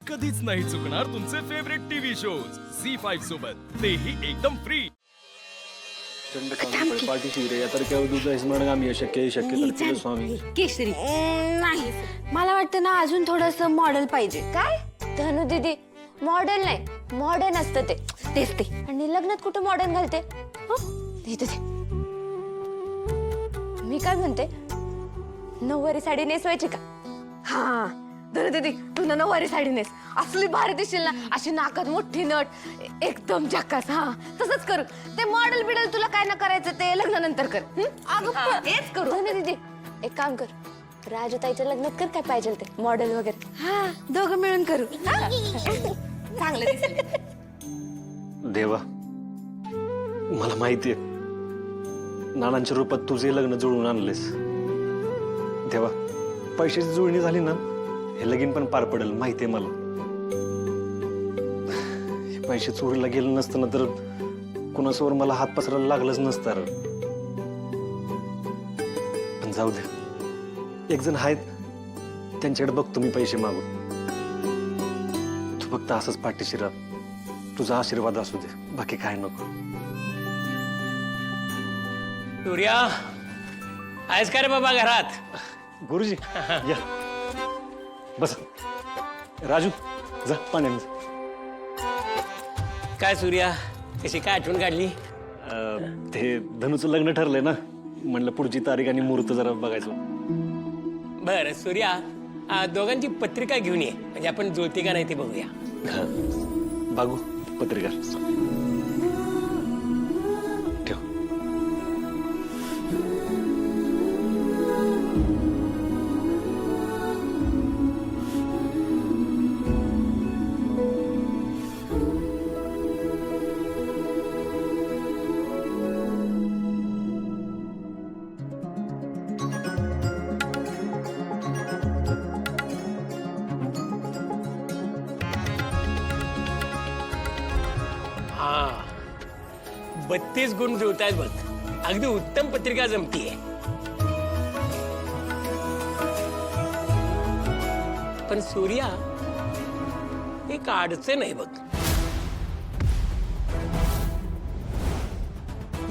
कधीच नाही चुकणार तुमचे फेवरेट टीव्ही शोज झी5 सोबत, तेही एकदम फ्री. पार्टी शिरे या तारखेवर दुसरा स्मरण आम्ही शक्य शक्य स्वामी केशरी नाही, मला वाटतं ना अजून थोडस मॉडेल पाहिजे. काय धनु दीदी, मॉडेल नाही मॉडर्न असतं तेच ते. आणि लग्नात कुठं मॉडर्न घालते? इथं ते. मी काय म्हणते, नऊवारी साडी नेसवायची का? हा धनु दीदी, तू ना नऊवारी साडी नेस, असली भारी दिसशील ना, अशी नाकात मोठी नट, एकदम झक्कास. हा तसंच करू. ते मॉडेल बिडेल तुला काय ना करायचं ते लग्नानंतर कर. हेच करू. धनु दीदी एक काम कर, राजूताईच्या लग्नात कर काय पाहिजे ते मॉडेल वगैरे. हा दोघं मिळून करू. चांगलं दिसेल. देवा, मला माहितीये नानांच्या रूपात तुझे लग्न जुळून आणलेस. देवा, पैशाची जुळणी झाली ना, हे लगीन पण पार पडेल माहितीये मला. हे पैसे चोरीला गेलं नसतं ना तर कुणासमोर मला हात पसरायला लागलंच नसतं. पण जाऊ दे, एक जण आहेत त्यांच्याकडे बघतो मी पैसे मागून. तू फक्त असंच पाठीशी राह, तुझा आशीर्वाद असू दे, बाकी काय नको. सूर्या, आहेस का रे बाबा घरात? गुरुजी या बस. राजू जा पाण्याने. काय सूर्या, कशी काय आठवण काढली? ते धनुचं लग्न ठरलंय ना, म्हणलं पुढची तारीख आणि मुहूर्त जरा बघायचं. बर सूर्या, दोघांची पत्रिका घेऊन ये, म्हणजे आपण जुळते का नाही ते बघूया. बागू पत्रिका ठेव. हा 32 गुण जुळतायत बघ, अगदी उत्तम पत्रिका जमतीये. पण सूर्या, एक अडचण आहे बघ.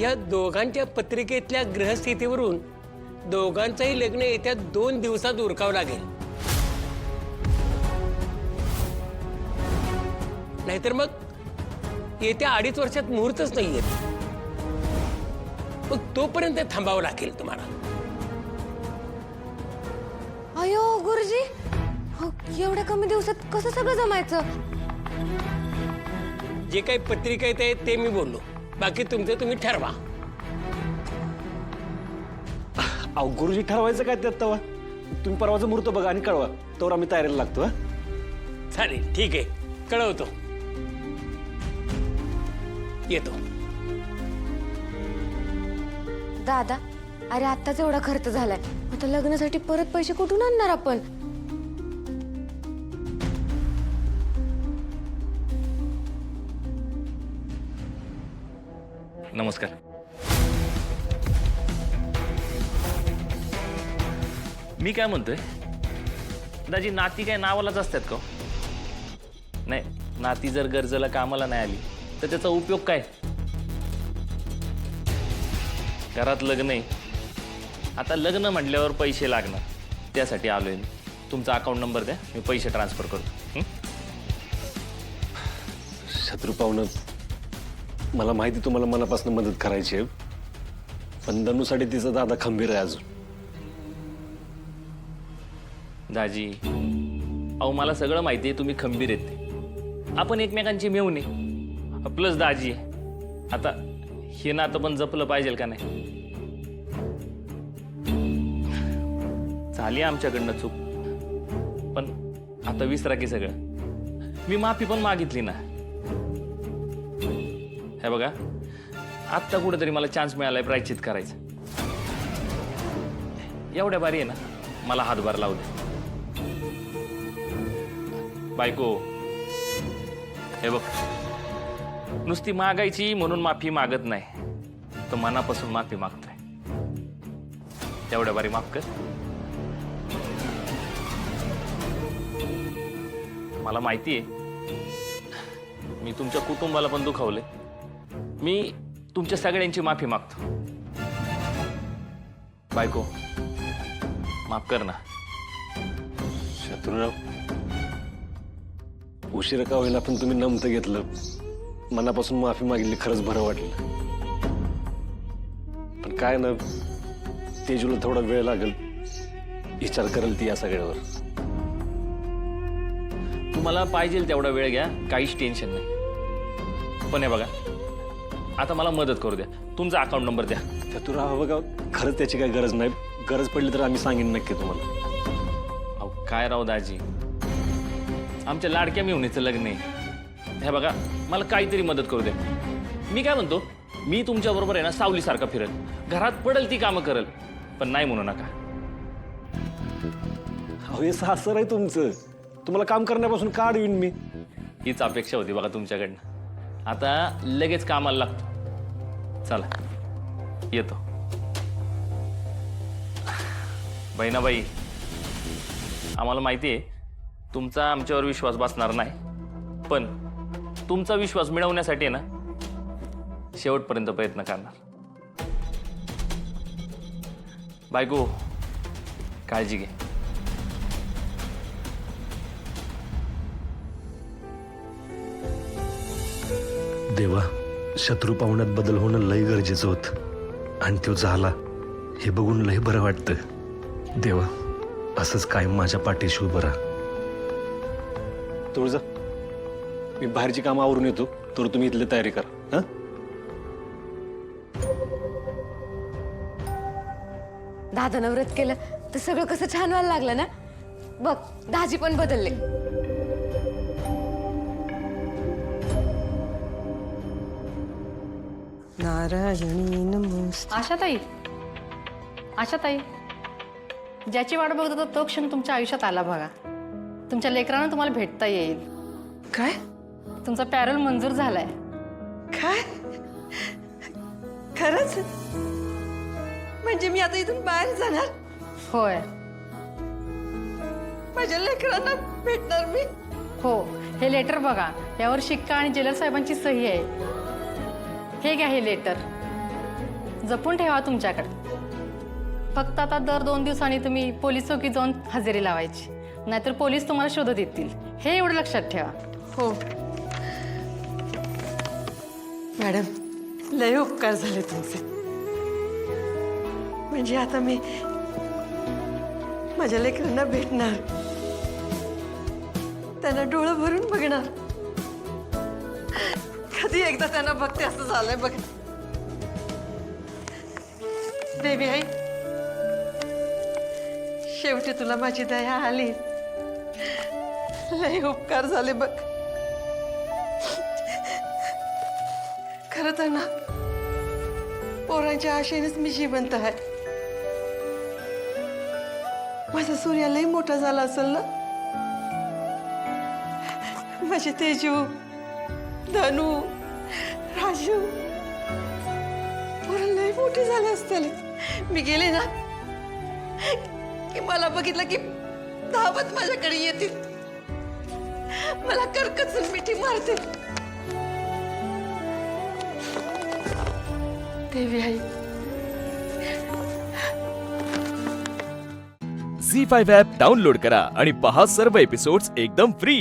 या दोघांच्या पत्रिकेतल्या ग्रहस्थितीवरून दोघांचंही लग्न येत्या 2 दिवसात उरकावं लागेल. नाहीतर मग येत्या 2.5 वर्षात मुहूर्तच नाहीये. मग तोपर्यंत थांबावं लागेल तुम्हाला. अयो गुरुजी, एवढ्या कमी दिवसात कसं सगळं जमायचं? जे काही पत्रिका येते ते मी बोललो, बाकी तुमचं तुम्ही ठरवा. अहो गुरुजी, ठरवायचं काय त्यात तवा? तुम्ही परवाचा मुहूर्त बघा आणि कळवा, तोवर आम्ही तयारीला लागतो. हा चालेल, ठीक आहे, कळवतो. येतो. दादा, अरे आत्ताच एवढा खर्च झालाय, आता लग्नासाठी परत पैसे कुठून आणणार आपण? नमस्कार. मी काय म्हणतोय, दाजी नाती काय नावालाच असतात का? नाही, नाती जर गरजेला कामाला नाही आली तर त्याचा उपयोग काय? घरात लग्न आहे, आता लग्न म्हटल्यावर पैसे लागणार, त्यासाठी आलोय मी. तुमचा अकाउंट नंबर द्या, मी पैसे ट्रान्सफर करतो. शत्रू पाहुणं, मला माहिती तुम्हाला मनापासून मदत करायची आहे, पण धनुसाठी तिचा दादा खंबीर आहे अजून. दाजी, अहो मला सगळं माहिती आहे तुम्ही खंबीर आहेत. आपण एकमेकांची मेवणे प्लस दाजी. आता हे नातं पण जपलं पाहिजे का नाही? झाली आमच्याकडनं चूक, पण आता विसरा की सगळं. मी माफी पण मागितली ना. हे बघा, आत्ता कुठेतरी मला चान्स मिळालाय प्रायश्चित करायचं. एवढ्या बारी आहे ना, मला हातभार लावू दे. बायको, हे बघ, नुसती मागायची म्हणून माफी मागत नाही, तर मनापासून माफी मागतोय. तेवढ्या बारी माफ कर. मला माहिती आहे मी तुमच्या कुटुंबाला पण दुखावले. मी तुमच्या सगळ्यांची माफी मागतो. बायको माफ कर ना. शत्रुराव, उशिरा का होईना पण तुम्ही नमतं घेतलं, मनापासून माफी मागितली, खरंच बरं वाटलं. पण काय ना, तेजूला थोडा वेळ लागेल, विचार करेल ती या सगळ्यावर. तुम्हाला पाहिजे तेवढा वेळ घ्या, काहीच टेन्शन नाही. पण हे बघा, आता मला मदत करू द्या. तुमचा अकाउंट नंबर द्या. शत्रुराव बघा, खरंच त्याची काही गरज नाही. गरज पडली तर आम्ही सांगेन नक्की तुम्हाला. अहो काय राव दाजी, आमच्या लाडक्या मेहुणीचं लग्न आहे. हे बघा, मला काहीतरी मदत करू द्या. मी काय म्हणतो, मी तुमच्या बरोबर आहे ना सावलीसारखा फिरल, घरात पडेल ती कामं करल, पण नाही म्हणू नका. अहो हे सासर आहे तुमचं, तुम्हाला काम करण्यापासून का अडवीन मी? हीच अपेक्षा होती बघा तुमच्याकडनं. आता लगेच कामाला लागतो. चला येतो. बहिणाबाई, आम्हाला माहिती आहे तुमचा आमच्यावर विश्वास बसणार नाही, पण तुमचा विश्वास मिळवण्यासाठी ना शेवटपर्यंत प्रयत्न करणार. बायको, काळजी घे. देवा, शत्रू पाहुण्यात बदल होणं लय गरजेचं होतं, आणि तो झाला हे बघून लय बरं वाटतं. देवा, असंच कायम माझ्या पाठीशी उभं राहा. तुळजा, मी बाहेरची कामं आवरून येतो, तर तुम्ही इथली तयारी करा. दादानं व्रत केलं तर सगळं कसं छान व्हायला लागलं ना. बघ, दाजी पण बदलले. नारायणी नमोस्तुते. आशाताई, ज्याची वाट बघत होता तो क्षण तुमच्या आयुष्यात आला बघा. तुमच्या लेकरांना तुम्हाला भेटता येईल. काय तुमचा पॅरोल मंजूर झालाय. काय खरंच? म्हणजे मी आता इथून बाहेर जाणार, होय, माझ्या लेकरांना भेटणार मी? हो. हे लेटर बघा, यावर शिक्का आणि जेलर साहेबांची सही आहे. हे घ्या, हे लेटर जपून ठेवा तुमच्याकडे. फक्त आता दर 2 दिवसांनी तुम्ही पोलीस चौकीत जाऊन हजेरी लावायची, नाहीतर पोलीस तुम्हाला शोधत येतील. हे एवढं लक्षात ठेवा. हो मॅडम, लय उपकार झाले तुमचे. म्हणजे आता मी माझ्या लेकरांना भेटणार, त्यांना डोळं भरून बघणार. कधी एकदा त्यांना बघते असं झालंय बघ. देवी आई, शेवटी तुला माझी दया आली. लय उपकार झाले बघ. खरं तर ना, पोरांच्या आशेनेच मी जिवंत आहे. माझा सूर्य लय मोठा झाला असेल ना. माझे तेजू, धनू, राजू पोरं लय मोठे झाले असतील. मी गेले ना की मला बघितलं की धावत माझ्याकडे येतील, मला करकचून मिठी मारतील. देवी आई, झी 5 ॲप डाउनलोड करा आणि पहा सर्व एपिसोड्स एकदम फ्री.